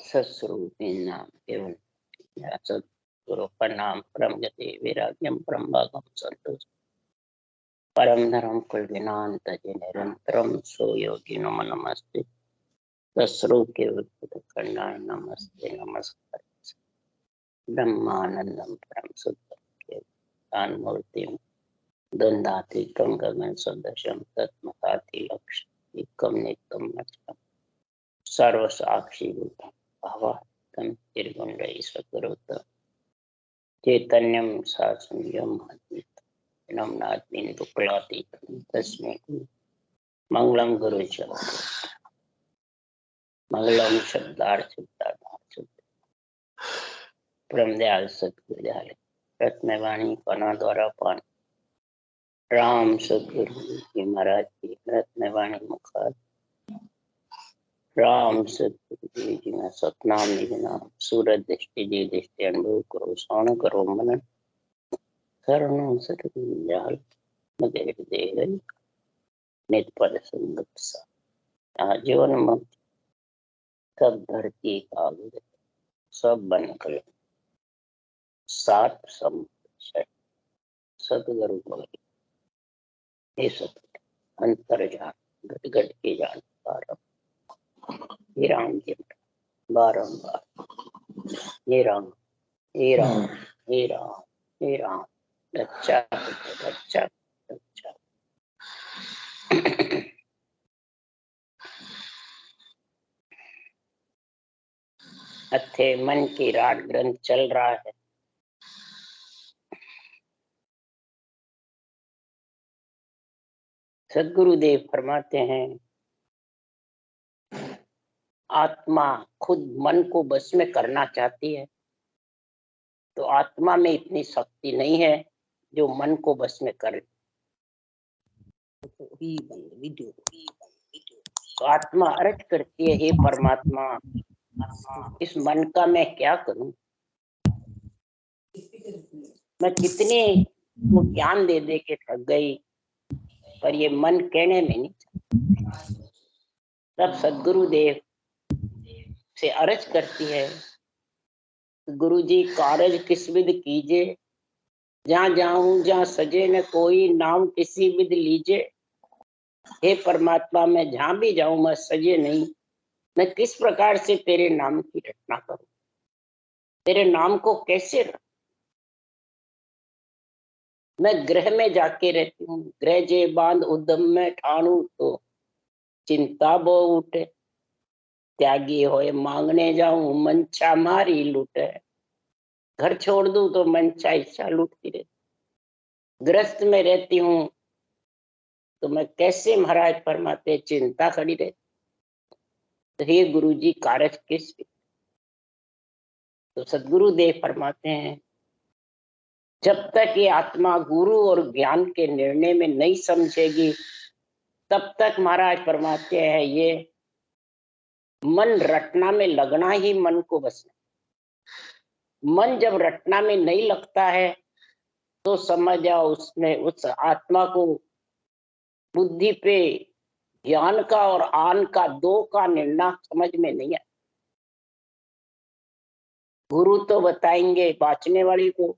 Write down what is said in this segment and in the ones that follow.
सत्स्वरूपी नाम केवल सद्गुरु का नाम परम गति वैराग्यम परम भागम संतोष परम धर्म कुल विनान तजे निरंतरम सो योगी नम नमस्ते सत्स्वरूप केवल खंडाय नमस्ते नमस्कार ब्रह्मानंदम परम शुद्धम केवल मूर्ति द्वंद्वातीतम गगन सदृशम तत्मताति लक्ष्य एकम नित्यम नचम सर्व साक्षी भूतम भावात्म निर्गुण सद्गुरुत चैतन्यम सासंयम नमनात्मीन्दुक्लातीतं तस्मै मंगलम गुरु मंगलम शब्दार्थ परम दयाल सतगुरु दयाल रत्नवाणी कना द्वारा पान राम सतगुरु जी महाराज की रत्नवाणी मुखार राम सतगुरु जी में सतनाम निजनाम सूरत दृष्टि जी दृष्टि अनुभव करो श्रवण करो मनन शरणों सतगुरु दयाल मदे हृदय नित पद संगत सा जीवन में सब धरती काल सब बन कर सात सतगुरु बोले हे सतगुरु अंतर जान घट घट के जान हे राम जी बारंबार हे राम हे राम हे राम हे राम अच्छा अच्छा अच्छा अथे मन की रात ग्रंथ चल रहा है। सद्गुरुदेव फरमाते हैं आत्मा खुद मन को बस में करना चाहती है तो आत्मा में इतनी शक्ति नहीं है जो मन को बस में करे। तो आत्मा अर्ज करती है हे परमात्मा इस मन का मैं क्या करूं, मैं कितने को ज्ञान दे दे के थक गई पर ये मन कहने में नहीं। तब सद्गुरुदेव से अर्ज करती है गुरु जी कार्य किस विध कीजिए, जहाँ जाऊं जहाँ सजे न कोई नाम किसी विध लीजे। हे परमात्मा मैं जहाँ भी जाऊं मैं सजे नहीं, मैं किस प्रकार से तेरे नाम की रचना करूं, तेरे नाम को कैसे रख। मैं ग्रह में जाके रहती हूँ, ग्रह जे बांध उद्यम में ठाणु तो चिंता बो उठे। त्यागी होए मांगने जाऊं मंचा मारी लूटे। घर छोड़ दूं तो मंचा इच्छा लूटती रहती। ग्रस्त में रहती हूँ तो मैं कैसे महाराज फरमाते चिंता खड़ी रहती। तो हे गुरु जी कार्य किस। तो सद्गुरुदेव फरमाते हैं जब तक ये आत्मा गुरु और ज्ञान के निर्णय में नहीं समझेगी तब तक महाराज फरमाते हैं ये मन रटना में लगना ही मन को बसना। मन जब रटना में नहीं लगता है तो समझ जाओ उसने उस आत्मा को बुद्धि पे ज्ञान का और आन का दो का निर्णय समझ में नहीं आया। गुरु तो बताएंगे बाँचने वाली को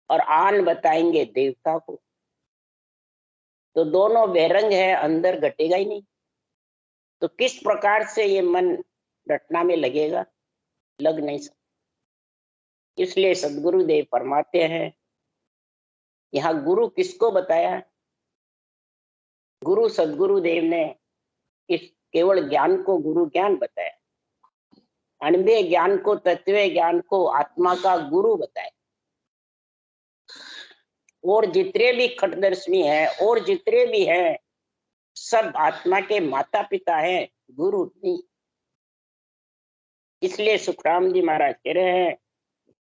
और आन बताएंगे देवता को, तो दोनों बेरंग है, अंदर घटेगा ही नहीं। तो किस प्रकार से ये मन रटना में लगेगा, लग नहीं सकता। इसलिए सद्गुरुदेव फरमाते हैं यहाँ गुरु किसको बताया। गुरु सद्गुरुदेव ने इस केवल ज्ञान को गुरु ज्ञान बताया, अणुव्य ज्ञान को तत्व ज्ञान को आत्मा का गुरु बताया। और जितने भी खटदर्शनी है और जितने भी हैं सब आत्मा के माता पिता हैं, गुरु नहीं। इसलिए सुखराम जी महाराज कह रहे हैं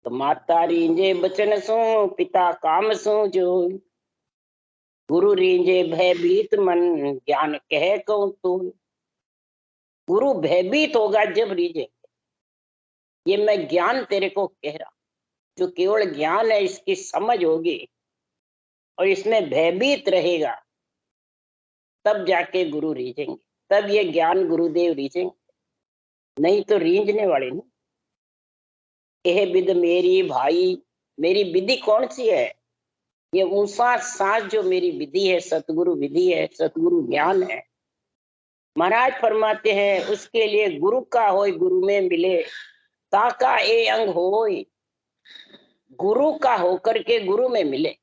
तो माता रींजे बचन सो पिता काम सो जो, गुरु रींजे भयभीत मन ज्ञान कह कहूं तू। गुरु भयभीत होगा जब रींजे, ये मैं ज्ञान तेरे को कह रहा, जो केवल ज्ञान है इसकी समझ होगी और इसमें भयभीत रहेगा तब जाके गुरु रीझेंगे, तब ये ज्ञान गुरुदेव रीझेंगे। नहीं तो रींझने वाले नहीं। यह विद मेरी भाई, मेरी विधि कौन सी है? ये ऊंचा सांस जो मेरी विधि है, सतगुरु विधि है, सतगुरु ज्ञान है। महाराज फरमाते हैं उसके लिए गुरु का होय गुरु में मिले, ताका ए अंग होय, गुरु का होकर के गुरु में मिले।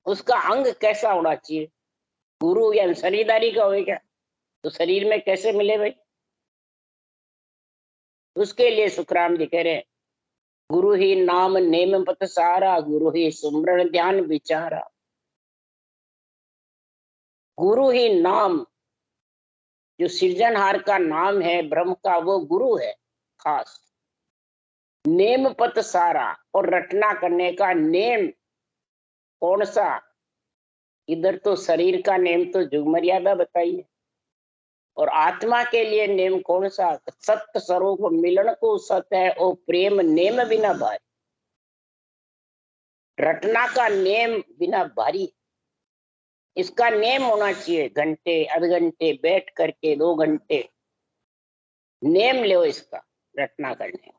उसका अंग कैसा होना चाहिए? गुरु या शरीरदारी का होगा क्या? तो शरीर में कैसे मिले भाई? उसके लिए सुखराम जी कह रहे हैं, गुरु ही नाम नेम पत सारा, गुरु ही सुमरण ध्यान विचारा। गुरु ही नाम, जो सृजनहार का नाम है ब्रह्म का, वो गुरु है खास। नेम पत सारा, और रटना करने का नेम कौन सा? इधर तो शरीर का नेम तो जुग मर्यादा बताइए, और आत्मा के लिए नेम कौन सा? सत्य स्वरूप मिलन को सत है, ओ प्रेम नेम बिना भारी। रटना का नेम बिना भारी, इसका नेम होना चाहिए। घंटे आध घंटे बैठ करके 2 घंटे नेम लो इसका, रटना करने।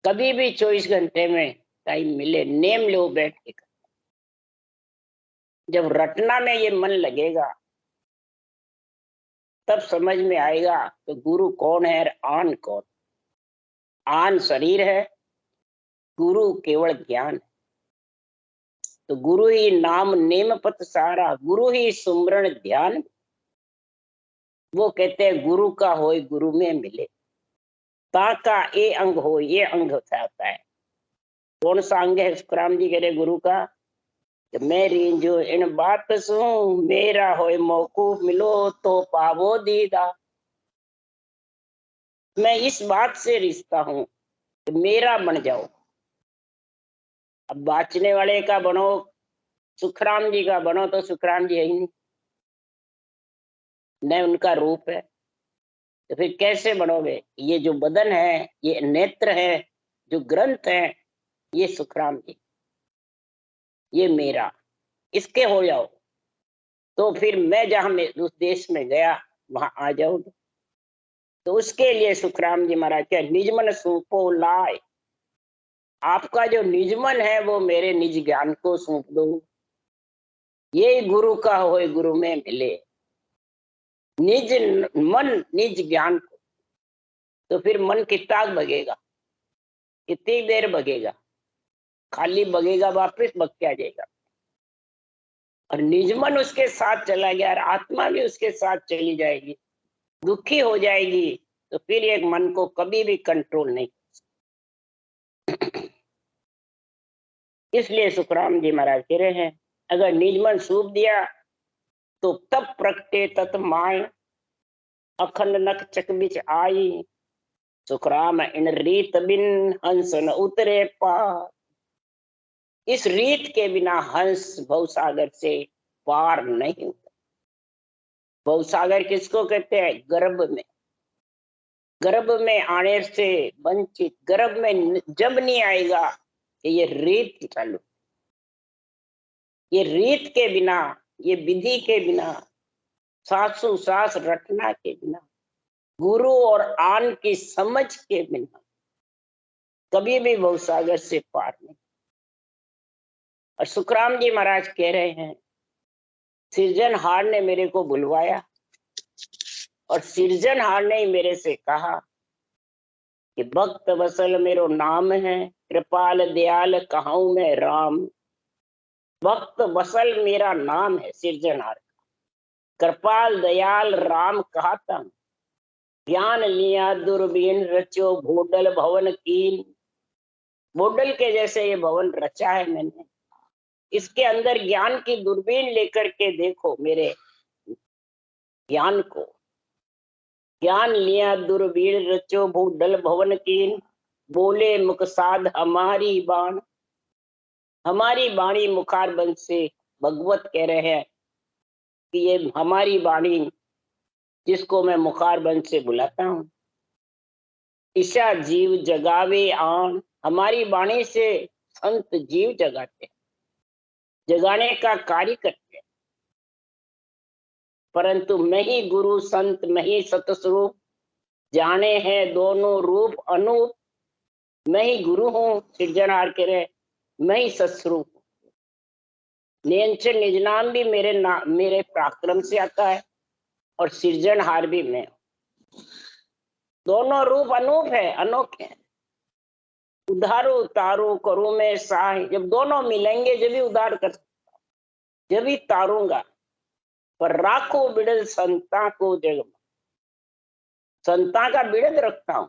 कभी भी 24 घंटे में टाइम मिले, नेम लो बैठ के। जब रटना में ये मन लगेगा तब समझ में आएगा तो गुरु कौन है और आन कौन। आन शरीर है, गुरु केवल ज्ञान है। तो गुरु ही नाम नेम पत सारा, गुरु ही सुमरण ध्यान। वो कहते हैं गुरु का होय गुरु में मिले, ताका ए अंग हो, ये अंग होता है। कौन सा अंग है? सुखराम जी कह रहे गुरु का, मेरी जो इन बात सु, मेरा होय मौकूफ मिलो तो पावो दीदा। मैं इस बात से रिश्ता हूं कि मेरा बन जाओ। अब बाँचने वाले का बनो, सुखराम जी का बनो, तो सुखराम जी है ही नहीं, न उनका रूप है। तो फिर कैसे बनोगे? ये जो बदन है, ये नेत्र है, जो ग्रंथ है, ये सुखराम जी, ये मेरा, इसके हो जाओ। तो फिर मैं जहां में उस देश में गया वहां आ जाओगे। तो उसके लिए सुखराम जी महाराज क्या, निजमन सौंपो लाए। आपका जो निजमन है वो मेरे निज ज्ञान को सौंप दो। ये गुरु का होए गुरु में मिले, निज मन निज ज्ञान को। तो फिर मन कितना भगेगा, कितनी देर भगेगा? खाली भगेगा, वापस भग के आ जाएगा। और निजमन उसके साथ चला गया और आत्मा भी उसके साथ चली जाएगी, दुखी हो जाएगी। तो फिर एक मन को कभी भी कंट्रोल नहीं। इसलिए सुखराम जी महाराज कह रहे हैं, अगर निजमन सूप दिया तो तब प्रगटे तत् माय, अखंड नख चक बिच आई। सुखराम इन रीत बिन हंस न उतरे पार। इस रीत के बिना हंस भवसागर से पार नहीं होता। भवसागर किसको कहते हैं? गर्भ में, गर्भ में आने से वंचित, गर्भ में जब नहीं आएगा कि ये रीत चालू। ये रीत के बिना, ये विधि के बिना, सासु सास रटना के बिना, गुरु और आन की समझ के बिना कभी भी भवसागर से पार नहीं। और सुखराम जी महाराज कह रहे हैं, सृजनहार ने मेरे को बुलवाया और सृजनहार ने ही मेरे से कहा कि भक्त वसल मेरो नाम है, कृपाल दयाल कहूं मैं राम। भक्त वसल मेरा नाम है सृजनहार, कृपाल दयाल राम कहता हूं। ज्ञान लिया दूरबीन रचो भोडल भवन कीन। भोडल के जैसे ये भवन रचा है मैंने, इसके अंदर ज्ञान की दूरबीन लेकर के देखो मेरे ज्ञान को। ज्ञान लिया दूरबीन रचो भूडल भवन कीन, बोले मुख साध हमारी बाण। हमारी वाणी मुखार बंद से भगवत कह रहे हैं कि ये हमारी वाणी, जिसको मैं मुखार बंद से बुलाता हूं। ईशा जीव जगावे आन। हमारी वाणी से संत जीव जगाते, जगाने का कार्य करते। परंतु मैं ही गुरु संत, मैं ही सतस्वरूप, जाने हैं दोनों रूप अनूप, मैं ही गुरु हूँ सिरजनहार के रहे, मैं ही सत्स्वरूप हूँ। नियंचन निज नाम भी मेरे पराक्रम से आता है और सिरजनहार भी मैं हूँ। दोनों रूप अनूप है, अनोखे हैं। उधारो तारो करूं मैं साह, जब दोनों मिलेंगे जब भी उधार कर, जब भी तारूंगा। पर राखो बिड़ल संता को जग, संता का बिड़द रखता हूं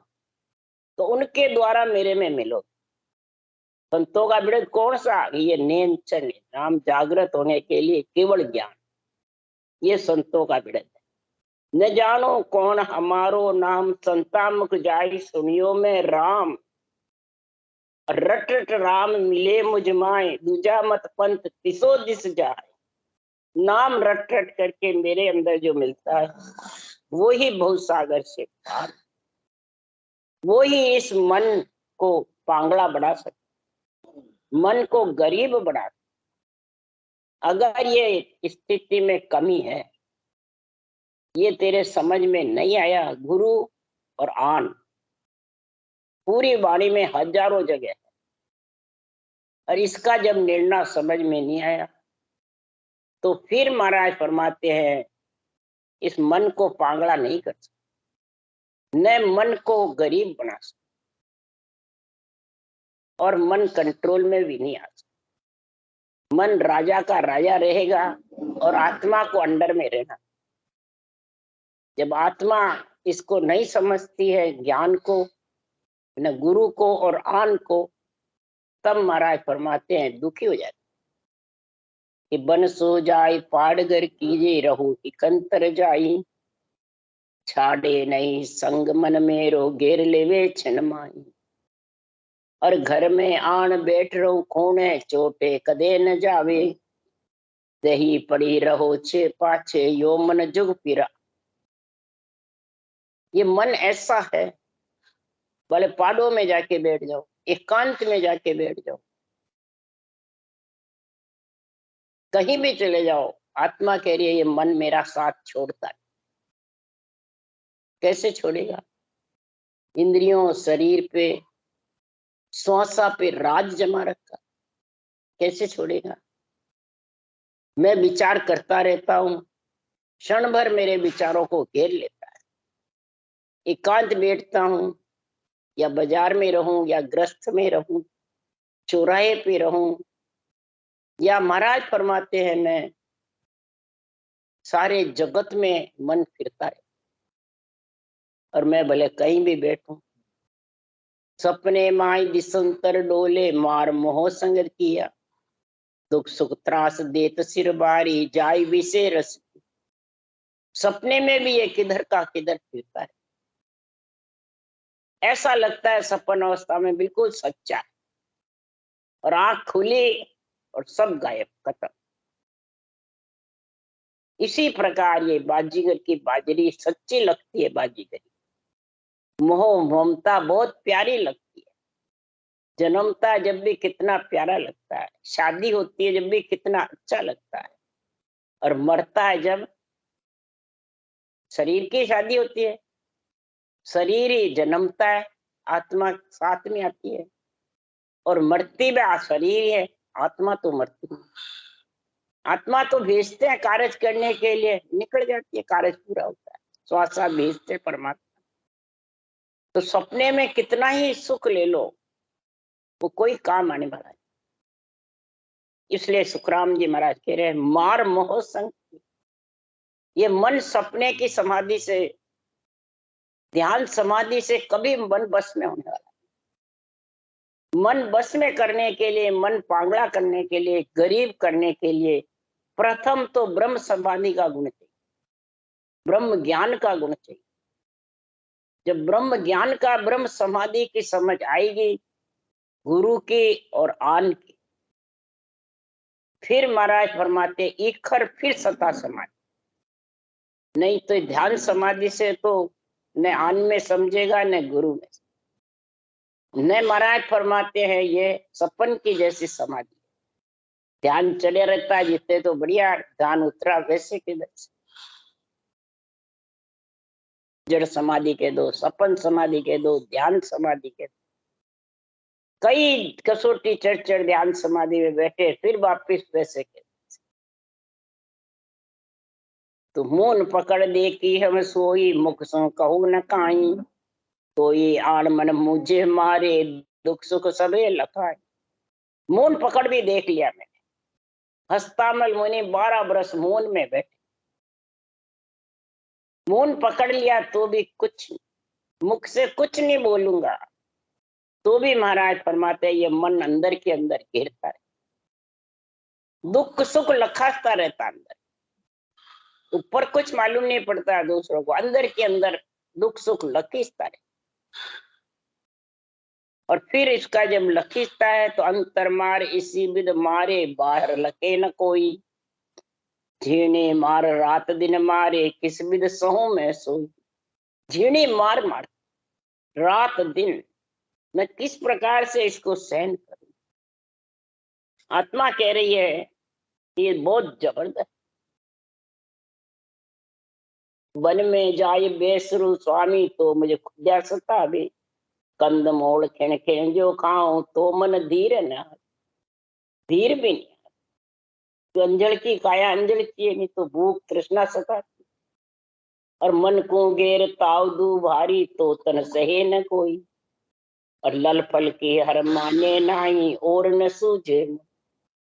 तो उनके द्वारा मेरे में मिलो। संतों का बिड़द कौन सा? ये नियंचन है, नाम जागृत होने के लिए केवल ज्ञान, ये संतों का बिड़द है। न जानो कौन हमारो नाम, संता मुख जाई सुनियो में राम। रट रट राम मिले मुझ माए, दूजा मत पंथ तिसो दिस जाए। नाम रट रट करके मेरे अंदर जो मिलता है वो ही बहुत सागर से पार, वो ही इस मन को पांगड़ा बना सकता, मन को गरीब बना। अगर ये स्थिति में कमी है, ये तेरे समझ में नहीं आया, गुरु और आन पूरी वाणी में हजारों जगह है, और इसका जब निर्णय समझ में नहीं आया तो फिर महाराज फरमाते हैं इस मन को पांगड़ा नहीं कर सकते, न मन को गरीब बना सकते, और मन कंट्रोल में भी नहीं आ सकता। मन राजा का राजा रहेगा और आत्मा को अंडर में रहना। जब आत्मा इसको नहीं समझती है, ज्ञान को, न गुरु को और आन को, तब महाराज फरमाते हैं दुखी हो जाते कि बन सो जाए पाड़गर कीजे रहू इकंतर जाई, छाड़े नहीं संग मन मेरो घेर लेवे छन माई। और घर में आन बैठ रहो खूने चोटे कदे न जावे, दही पड़ी रहो छे पाछे यो मन जुग फिरा। ये मन ऐसा है, भले पाड़ों में जाके बैठ जाओ, एकांत में जाके बैठ जाओ, कहीं भी चले जाओ, आत्मा कह रही है ये मन मेरा साथ छोड़ता है। कैसे छोड़ेगा? इंद्रियों शरीर पे श्वासा पे राज जमा रखा, कैसे छोड़ेगा? मैं विचार करता रहता हूं, क्षण भर मेरे विचारों को घेर लेता है। एकांत बैठता हूं, या बाजार में रहूं या ग्रस्त में रहूं, चौराहे पे रहूं, या महाराज फरमाते हैं मैं सारे जगत में मन फिरता है, और मैं भले कहीं भी बैठूं, सपने माई दिसंतर डोले मार मोह संग किया, दुख सुख त्रास देत सिर बारी जाय विषे रस। सपने में भी ये किधर का किधर फिरता है, ऐसा लगता है सपन अवस्था में बिल्कुल सच्चा है, और आंख खुली और सब गायब, खत्म। इसी प्रकार ये बाजीगर की बाजरी सच्ची लगती है, बाजीगरी मोह ममता बहुत प्यारी लगती है। जन्मता जब भी कितना प्यारा लगता है, शादी होती है जब भी कितना अच्छा लगता है, और मरता है जब, शरीर की शादी होती है, शरीर ही जन्मता है, आत्मा साथ में आती है, और मरती भी शरीर है, आत्मा तो मरती है। आत्मा तो भेजते हैं कार्य करने के लिए, निकल जाती है, कार्य पूरा होता है, श्वासा भेजते परमात्मा। तो सपने में कितना ही सुख ले लो, वो कोई काम आने वाला है। इसलिए सुखराम जी महाराज कह रहे हैं मार मोह संग, ये मन सपने की समाधि से, ध्यान समाधि से कभी मन बस में होने वाला। मन बस में करने के लिए, मन पांगड़ा करने के लिए, गरीब करने के लिए प्रथम तो ब्रह्म समाधि का गुण चाहिए, ब्रह्म ज्ञान का गुण चाहिए। जब ब्रह्म ज्ञान का, ब्रह्म समाधि की समझ आएगी, गुरु की और आन की, फिर महाराज फरमाते इखर फिर सता समाधि। नहीं तो ध्यान समाधि से तो न आन में समझेगा न गुरु में, न महाराज फरमाते हैं ये सपन की जैसी समाधि। ध्यान चले रहता है जितने तो बढ़िया, ध्यान उतरा वैसे के वैसे। जड़ समाधि के दो, सपन समाधि के दो, ध्यान समाधि के दो। कई कसौटी चढ़ ध्यान समाधि में बैठे, फिर वापिस वैसे के। तो मोन पकड़ दे की हम सोई, मुख सो कहू न काई। तो ये आन मन मुझे मारे, दुख सुख सबे लखाए। मोन पकड़ भी देख लिया मैंने। हस्तामल मुनि 12 बरस मोन में बैठे, मोन पकड़ लिया तो भी कुछ, मुख से कुछ नहीं बोलूंगा, तो भी महाराज फरमाते ये मन अंदर के अंदर घेरता है, दुख सुख लखाता रहता अंदर। ऊपर कुछ मालूम नहीं पड़ता दूसरों को, अंदर के अंदर दुख सुख लखीसता है। और फिर इसका जब लखीसता है तो अंतर मार इसी विद मारे, बाहर लखे न कोई। झीणे मार रात दिन मारे, किस विद सहूं मैं सोई। झीणे मार मार रात दिन, मैं किस प्रकार से इसको सहन करूं। आत्मा कह रही है ये बहुत जबरदस्त। वन में जाए बेसरू स्वामी, तो मुझे खुदा सता भी। कंद मोड़ खिण खिण जो खाऊं, तो मन धीर न, धीर भी नहीं। तो अंजल की काया अंजल की, नहीं तो भूख तृष्णा सताती। और मन को घेर ताव दू भारी, तो तन सहे न कोई। और लल फल के हर माने नाही, और न सूझे।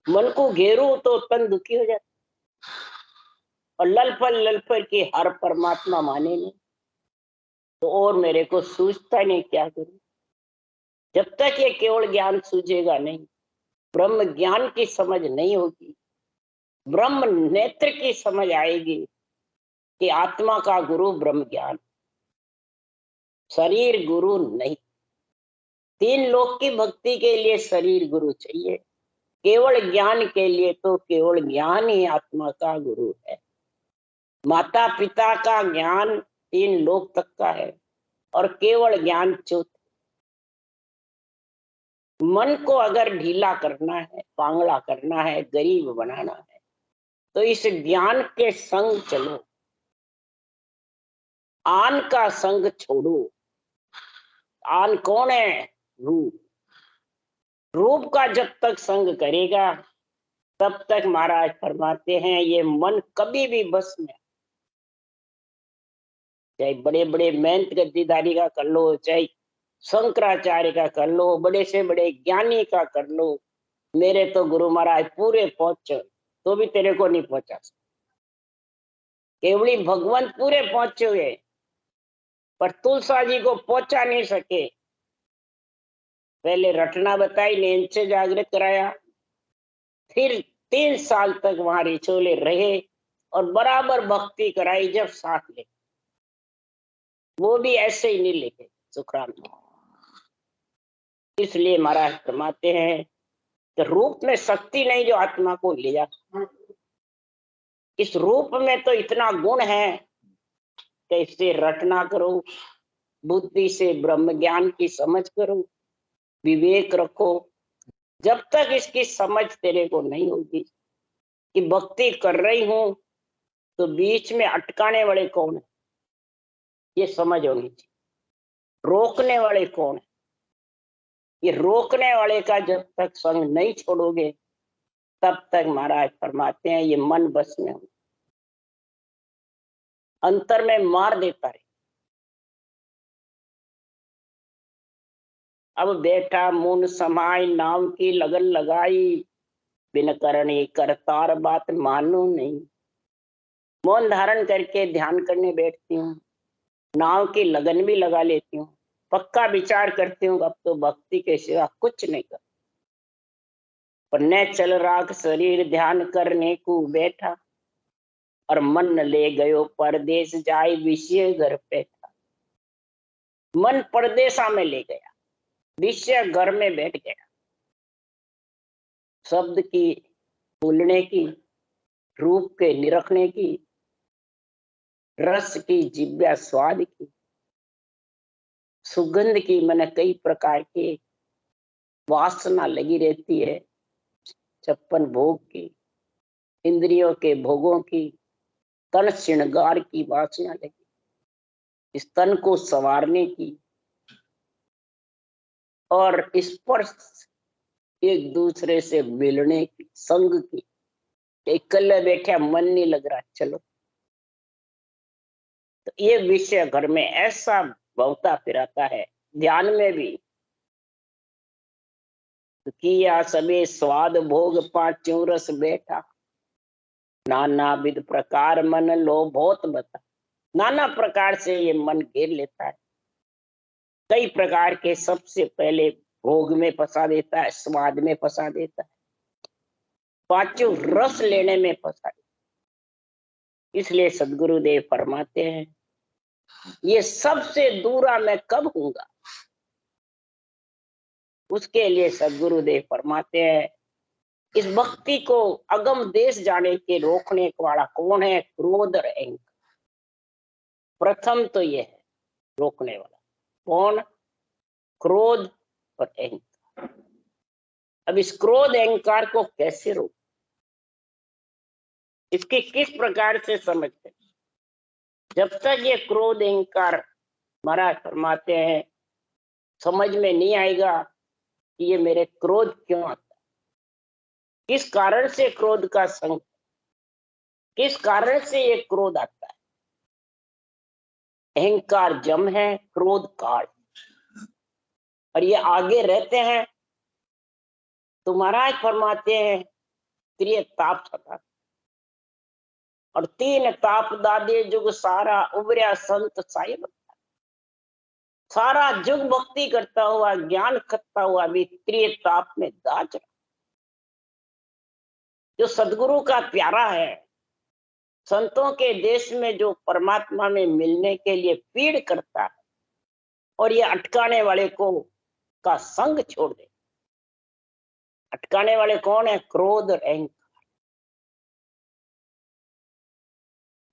मन को घेरू तो तन दुखी हो जाता, और लल फल के हर परमात्मा माने नहीं, तो और मेरे को सूझता नहीं, क्या करूं। जब तक ये केवल ज्ञान सूझेगा नहीं, ब्रह्म ज्ञान की समझ नहीं होगी, ब्रह्म नेत्र की समझ आएगी कि आत्मा का गुरु ब्रह्म ज्ञान, शरीर गुरु नहीं। 3 लोक की भक्ति के लिए शरीर गुरु चाहिए, केवल ज्ञान के लिए तो केवल ज्ञान ही आत्मा का गुरु है। माता पिता का ज्ञान 3 लोक तक का है, और केवल ज्ञान चौथा। मन को अगर ढीला करना है, पांगड़ा करना है, गरीब बनाना है, तो इस ज्ञान के संग चलो, आन का संग छोड़ो। आन कौन है? रूप। रूप का जब तक संग करेगा तब तक महाराज फरमाते हैं ये मन कभी भी बस में, चाहे बड़े बड़े मेहनत गद्दीदारी का कर लो, चाहे शंकराचार्य का कर लो, बड़े से बड़े ज्ञानी का कर लो, मेरे तो गुरु महाराज पूरे पहुंचे, तो भी तेरे को नहीं पहुंचा सकते। केवली भगवंत पूरे पहुंचे हुए, पर तुलसा जी को पहुंचा नहीं सके। पहले रटना बताई, नींद से जागृत कराया, फिर 3 साल तक वहां रिछोले रहे और बराबर भक्ति कराई। जब साथ ले, वो भी ऐसे ही नहीं लेके सुखराम जी। इसलिए महाराज फरमाते हैं कि रूप में शक्ति नहीं जो आत्मा को ले जाता, इस रूप में तो इतना गुण है कि इससे रटना करो, बुद्धि से ब्रह्म ज्ञान की समझ करो, विवेक रखो। जब तक इसकी समझ तेरे को नहीं होगी कि भक्ति कर रही हूं तो बीच में अटकाने वाले कौन है, ये समझ होनी चाहिए। रोकने वाले कौन है, ये रोकने वाले का जब तक संग नहीं छोड़ोगे तब तक महाराज फरमाते हैं ये मन बस में हो, अंतर में मार देता है। अब बैठा मुन समाय, नाम की लगन लगाई, बिन करनी करतार बात मानो नहीं। मौन धारण करके ध्यान करने बैठती हूँ, नाव की लगन भी लगा लेती हूँ, पक्का विचार करती हूँ अब तो भक्ति के सिवा कुछ नहीं कर। पर न चल राख शरीर ध्यान करने को बैठा, और मन ले गयो परदेश जाए विषय घर बैठा। मन परदेशा में ले गया, विषय घर में बैठ गया। शब्द की बोलने की, रूप के निरखने की, रस की जिव्या स्वाद की, सुगंध की, मैंने कई प्रकार के वासना लगी रहती है। 56 भोग की, इंद्रियों के भोगों की, तन श्रृंगार की वासना लगी। इस तन को संवारने की और स्पर्श एक दूसरे से मिलने की, संग की। इकल्ले बैठे मन नहीं लग रहा, चलो। तो ये विषय घर में ऐसा भवता फिराता है, ध्यान में भी। किया सबे स्वाद भोग पांचों रस बैठा, नाना विध प्रकार मन लो बहुत बता। नाना प्रकार से ये मन घेर लेता है, कई प्रकार के। सबसे पहले भोग में फंसा देता है, स्वाद में फंसा देता है, पांचों रस लेने में फंसा देता है। इसलिए सदगुरुदेव फरमाते हैं, ये सबसे दूरा मैं कब हूंगा। उसके लिए सदगुरुदेव फरमाते हैं, इस भक्ति को अगम देश जाने के रोकने वाला कौन है? क्रोध और अहंकार। प्रथम तो ये है रोकने वाला कौन? क्रोध और अहंकार। अब इस क्रोध अहंकार को कैसे रोक, इसके किस प्रकार से समझते? जब तक ये क्रोध अहंकार महाराज फरमाते हैं समझ में नहीं आएगा कि ये मेरे क्रोध क्यों आता है, किस कारण से क्रोध का संग, किस कारण से ये क्रोध आता है। अहंकार जम है, क्रोध काल, और ये आगे रहते हैं तो महाराज फरमाते हैं त्रिय ताप सता, और तीन ताप दादे जुग सारा उबरिया संत साहिब। सारा जुग भक्ति करता हुआ, ज्ञान करता हुआ भी त्रिय ताप में दाज रहा। जो सदगुरु का प्यारा है, संतों के देश में जो परमात्मा में मिलने के लिए पीड़ करता है, और ये अटकाने वाले को का संग छोड़ दे। अटकाने वाले कौन है? क्रोध और अहंकार।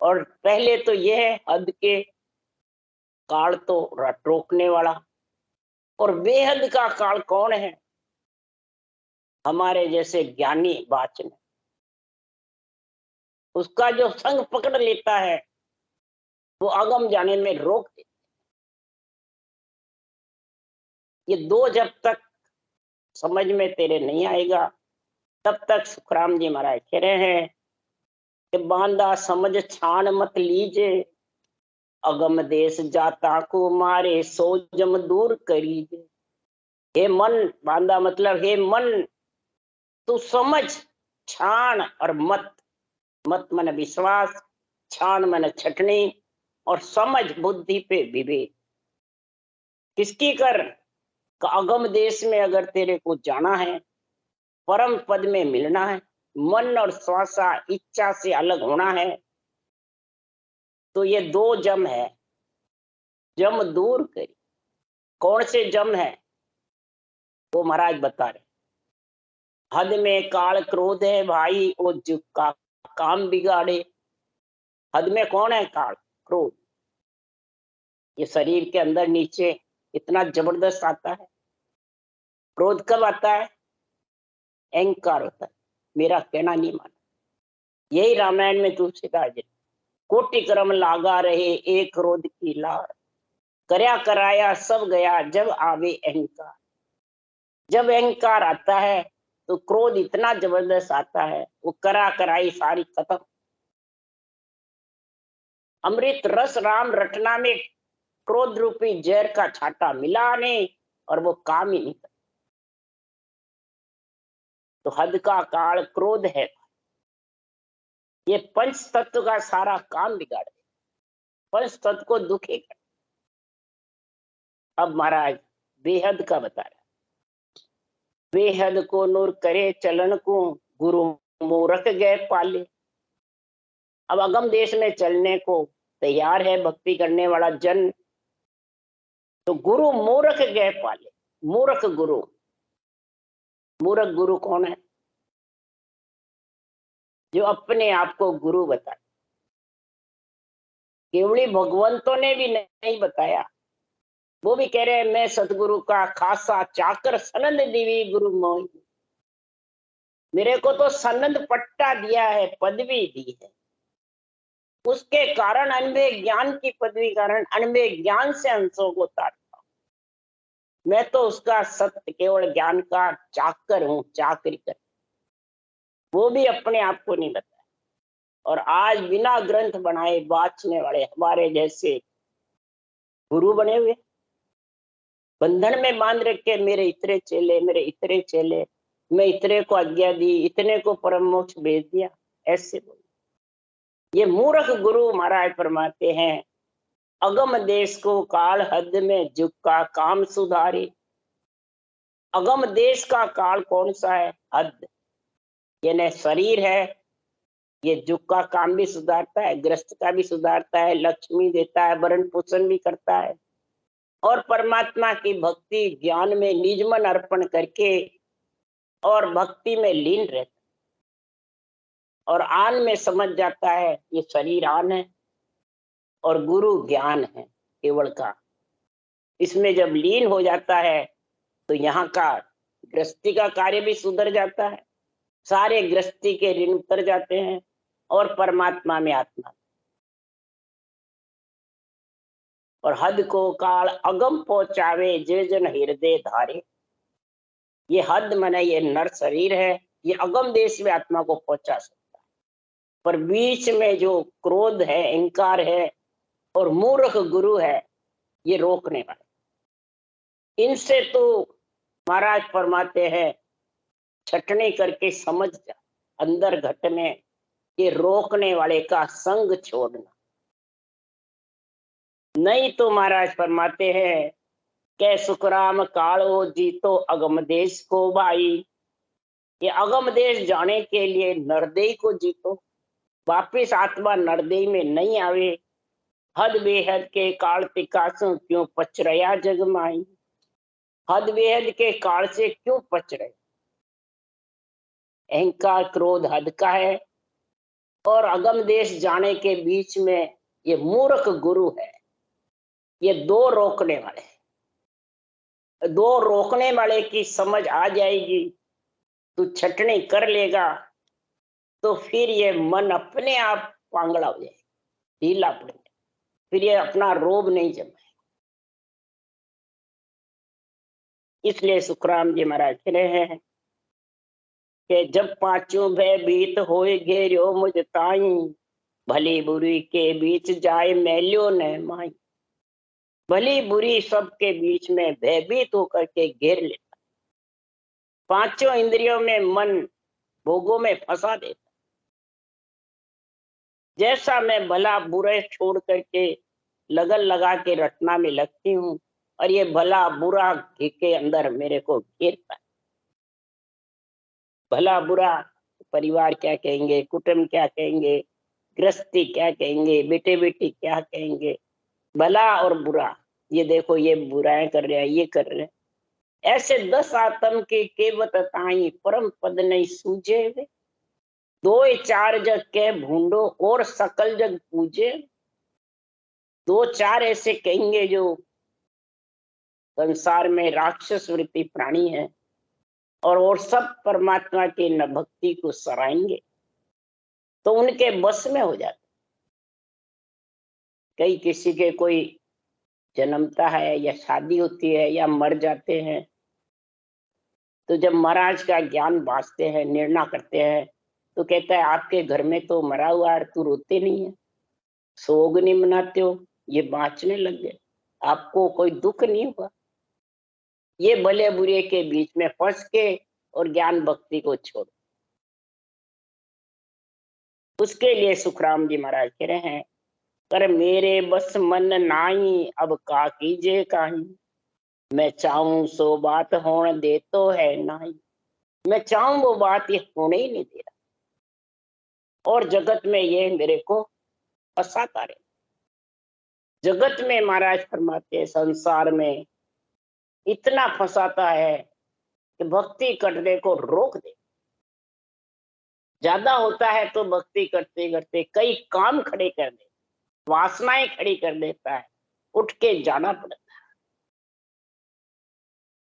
और पहले तो यह है हद के काल तो रोकने वाला, और बेहद का काल कौन है? हमारे जैसे ज्ञानी वाचन, उसका जो संग पकड़ लेता है वो आगम जाने में रोक देता। ये दो जब तक समझ में तेरे नहीं आएगा, तब तक सुखराम जी महाराज कह रहे हैं कि बांधा समझ छान मत लीजे, अगम देश जाता को मारे सोजम दूर करीजे। हे मन, बांधा मतलब हे मन, तू समझ, छान और मत, मत मन विश्वास, छान मन छटनी, और समझ बुद्धि पे विवेक। किसकी कर? अगम देश में अगर तेरे को जाना है, परम पद में मिलना है, मन और श्वासा इच्छा से अलग होना है, तो ये दो जम है, जम दूर करी। कौन से जम है वो महाराज बता रहे। हद में काल क्रोध है भाई, वो जो का काम बिगाड़े। हद में कौन है? काल, क्रोध। ये शरीर के अंदर नीचे इतना जबरदस्त आता है। क्रोध कब आता है? अहंकार होता है, मेरा कहना नहीं माना। यही रामायण में तुलसीदास जी, कोटि कर्म लागा रहे एक क्रोध की लार, करया कराया सब गया जब आवे अहंकार। जब अहंकार आता है तो क्रोध इतना जबरदस्त आता है, वो करा कराई सारी खत्म। अमृत रस राम रटना में क्रोध रूपी जहर का छाटा मिला नहीं, और वो काम ही नहीं करता। तो हद का काल क्रोध है, ये पंच तत्व का सारा काम बिगाड़ दे, पंच तत्व को दुखी कर। अब महाराज बेहद का बता रहा, बेहद को नूर करे चलन को, गुरु मूरख गए पाले। अब अगम देश में चलने को तैयार है भक्ति करने वाला जन, तो गुरु मूर्ख गए पाले। मूर्ख गुरु, मूर्ख गुरु कौन है? जो अपने आप को गुरु बताए। केवली भगवंतों ने भी नहीं बताया, वो भी कह रहे हैं मैं सतगुरु का खासा चाकर सनंद देवी गुरु मोही। मेरे को तो सनंद पट्टा दिया है, पदवी दी है, उसके कारण अनबे ज्ञान की पदवी कारण अनबे ज्ञान से अंशों को तारता हूं। मैं तो उसका सत्य केवल ज्ञान का चाकर हूं, चाकरी कर, वो भी अपने आप को नहीं बताया। और आज बिना ग्रंथ बनाए बांचने वाले हमारे जैसे गुरु बने हुए, बंधन में बांध रखे, मेरे इतने चेले, मेरे इतने चेले, मैं इतने को आज्ञा दी, इतने को परम मोक्ष भेज दिया, ऐसे बोले। ये मूर्ख गुरु महाराज फरमाते हैं, अगम देश को काल हद में झुका काम सुधारे। अगम देश का काल कौन सा है? हद, यानी शरीर है। ये जुग का काम भी सुधारता है, ग्रस्त का भी सुधारता है, लक्ष्मी देता है, भरण पोषण भी करता है, और परमात्मा की भक्ति ज्ञान में निज मन अर्पण करके और भक्ति में लीन रहता, और आन में समझ जाता है ये शरीर आन है और गुरु ज्ञान है केवल का। इसमें जब लीन हो जाता है तो यहाँ का गृहस्थी का कार्य भी सुधर जाता है, सारे गृहस्थी के ऋण उतर जाते हैं और परमात्मा में आत्मा। और हद को काल अगम पहुंचावे जे जन हृदय धारे। ये हद माने ये नर शरीर है, ये अगम देश में आत्मा को पहुंचा सकता है, पर बीच में जो क्रोध है, अहंकार है और मूर्ख गुरु है, ये रोकने वाले। इनसे तो महाराज फरमाते हैं छटनी करके समझ जा अंदर घट में, ये रोकने वाले का संग छोड़ना। नहीं तो महाराज फरमाते हैं कै सुखराम कालो जीतो अगम देश को भाई। ये अगम देश जाने के लिए नरदेई को जीतो, वापिस आत्मा नरदेई में नहीं आवे। हद बेहद के काल तिकासों क्यों पच रहा जग माई। हद बेहद के काल से क्यों पच रहे? अहंकार क्रोध हद का है और अगम देश जाने के बीच में ये मूर्ख गुरु है। ये दो रोकने वाले, दो रोकने वाले की समझ आ जाएगी, तू छटनी कर लेगा तो फिर ये मन अपने आप पांगड़ा हो जाए, ढीला पड़ जाए, फिर ये अपना रोब नहीं जमाए। इसलिए सुखराम जी महाराज कह रहे हैं कि जब पांचों भयभीत होए घेरियो मुझ ताई। भली बुरी के बीच जाए मैल्यो न माई। भली बुरी सबके बीच में भयभीत होकर के घेर लेता, पांचों इंद्रियों में मन भोगों में फंसा देता। जैसा मैं भला बुरे छोड़ करके लगन लगा के रटना में लगती हूँ, और ये भला बुरा घी के अंदर मेरे को घेरता है। भला बुरा परिवार क्या कहेंगे, कुटुंब क्या कहेंगे, गृहस्थी क्या कहेंगे, बेटे बेटी क्या कहेंगे, भला और बुरा, ये देखो ये बुराएं कर रहे हैं, ये कर रहे हैं। ऐसे 10 आत्म के केवत ताई परम पद नहीं सूझे वे। 2 4 जग के भूंडो और सकल जग पूजे। 2 4 ऐसे कहेंगे जो संसार में राक्षस वृत्ति प्राणी है, और सब परमात्मा की न भक्ति को सराहेंगे तो उनके बस में हो जाते। कई किसी के कोई जन्मता है या शादी होती है या मर जाते हैं, तो जब महाराज का ज्ञान बांटते हैं, निर्णय करते हैं, तो कहता है आपके घर में तो मरा हुआ है, तू रोते नहीं है, सोग नहीं मनाते हो, ये बाँचने लग गए, आपको कोई दुख नहीं हुआ। ये भले बुरे के बीच में फंस के और ज्ञान भक्ति को छोड़, उसके लिए सुखराम जी महाराज कह रहे हैं कर मेरे बस मन नाई अब का कीजिए काई। मैं चाहूं सो बात होने दे तो है नाई। मैं चाहूं वो बात ये होने ही नहीं दे रहा, और जगत में ये मेरे को फंसाता रहे। जगत में महाराज फरमाते संसार में इतना फंसाता है कि भक्ति करने को रोक दे। ज्यादा होता है तो भक्ति करते करते कई काम खड़े कर दे, वासनाएं खड़ी कर देता है, उठ के जाना पड़ता है।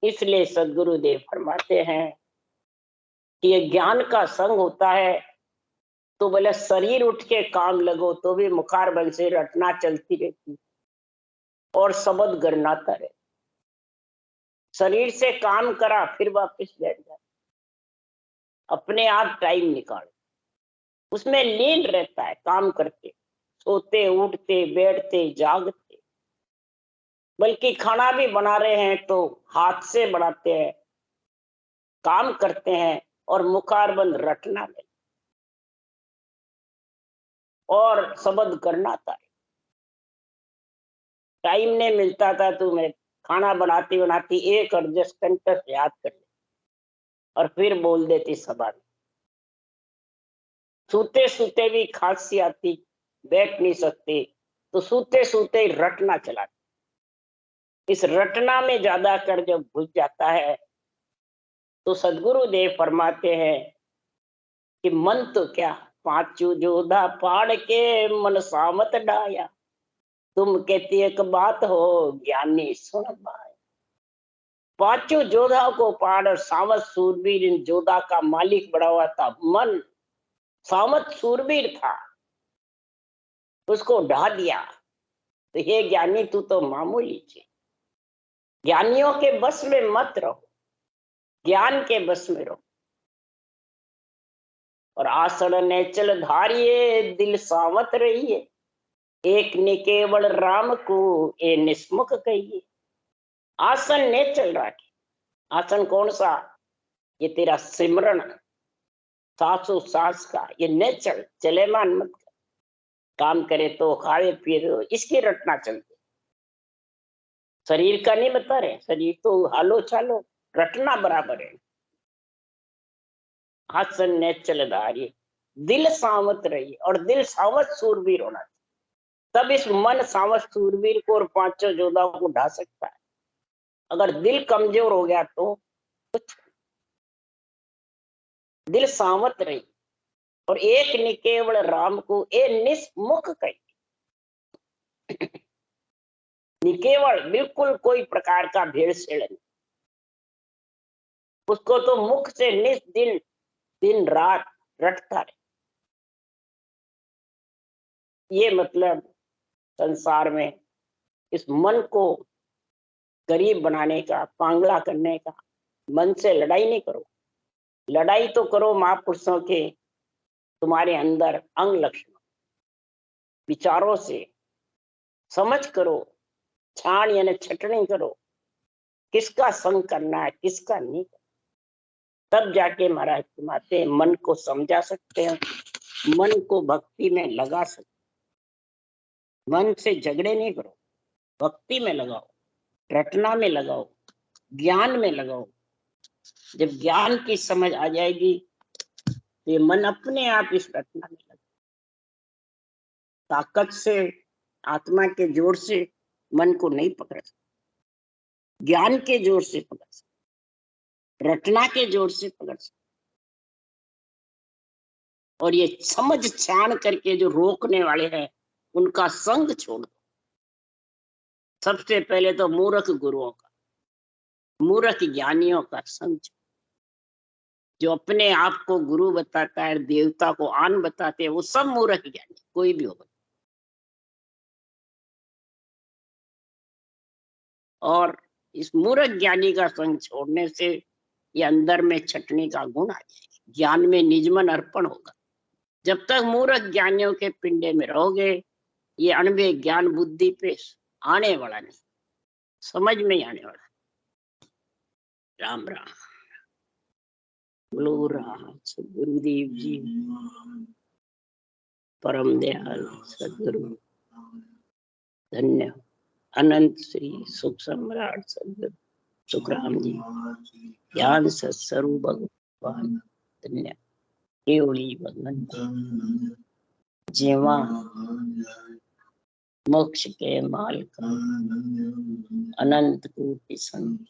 इसलिए सदगुरुदेव फरमाते हैं कि ये ज्ञान का संग होता है तो बोले शरीर उठ के काम लगो तो भी मुखार बन से रटना चलती रहती और शब्द गरनाता रहे। शरीर से काम करा फिर वापस बैठ जा, अपने आप टाइम निकाल, उसमें लीन रहता है, काम करते, सोते उठते बैठते जागते, बल्कि खाना भी बना रहे हैं तो हाथ से बनाते हैं, काम करते हैं और मुखारबंद रटना नहीं और शब्द करना था। टाइम नहीं मिलता था तो मैं खाना बनाती बनाती एक एडजस्ट कंटस याद कर ले और फिर बोल देती सभा में। सूते सूते भी खांसी आती, बैठ नहीं सकते तो सूते सूते रटना चला। इस रटना में ज्यादा कर जब घुस जाता है तो सदगुरु देव फरमाते हैं कि मन तो क्या पांचू जोधा पाड़ के मन सामत डाया, तुम कहती एक बात हो ज्ञानी सुन पाए। पांचों जोधा को पाड़ और सावत सूरवीर इन जोधा का मालिक बड़ा हुआ था। मन सावत सूरवीर था, उसको ढा दिया। तो ये ज्ञानी तू तो मामूली थी। ज्ञानियों के बस में मत रहो, ज्ञान के बस में रहो। और आसन ने चल धारिये दिल सावत रहिए, एक ने केवल राम को ए निस्मुख कहिए। आसन ने चल रहा है। आसन कौन सा? ये तेरा सिमरण, सासो सास का ये नेचर, चले मान मत कर, काम करे तो खाए पिए तो इसकी रटना चलती। शरीर का नहीं बता रहे, शरीर तो हालो चालो, रटना बराबर है। आसन ने चल धारिये दिल सावत रही, और दिल सावत सूरवीर होना चाहिए, तब इस मन सावत सूरवीर को और पांचों जोधा को ढा सकता है। अगर दिल कमजोर हो गया तो कुछ। दिल सावत रही और एक ने केवल राम को ए निस्मुख कही। निकेवल, बिल्कुल कोई प्रकार का भेड़सेड़ नहीं, उसको तो मुख से निस दिन दिन रात रटता रहे। ये मतलब संसार में इस मन को गरीब बनाने का, पांगला करने का। मन से लड़ाई नहीं करो, लड़ाई तो करो महापुरुषों के तुम्हारे अंदर अंग लक्षण विचारों से। समझ करो, छान यानी छटनी करो, किसका संग करना है किसका नहीं, तब जाके महाराज तुम्हारे मन को समझा सकते हैं, मन को भक्ति में लगा सकते। मन से झगड़े नहीं करो, भक्ति में लगाओ, रटना में लगाओ, ज्ञान में लगाओ। जब ज्ञान की समझ आ जाएगी तो ये मन अपने आप इस रटना में लगा। ताकत से, आत्मा के जोर से मन को नहीं पकड़ सकते, ज्ञान के जोर से पकड़ सकते, रटना के जोर से पकड़ सकते। और ये समझ छान करके जो रोकने वाले हैं उनका संग छोड़ दो। सबसे पहले तो मूर्ख गुरुओं का, मूर्ख ज्ञानियों का संग। जो अपने आप को गुरु बताता है, देवता को आन बताते हैं, वो सब मूर्ख ज्ञानी, कोई भी हो। और इस मूर्ख ज्ञानी का संग छोड़ने से ये अंदर में छटने का गुण आ जाएगा, ज्ञान में निजमन अर्पण होगा। जब तक मूर्ख ज्ञानियों के पिंडे में रहोगे ये अणवे ज्ञान बुद्धि पे आने वाला नहीं, समझ में ही आने वाला। राम राम। बोलो राम सदगुरुदेव जी, परम दयाल सदगुरु, धन्य अनंत श्री सुख सम्राट सदगुरु सुखराम जी, ज्ञान सत्स्वरूप भगवान, धन्य केवली भगवान जेवा मोक्ष के मालिक अनंत कोटि संत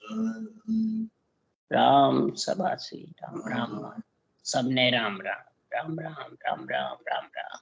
राम सभा श्री राम राम, सबने राम राम राम राम राम राम राम राम।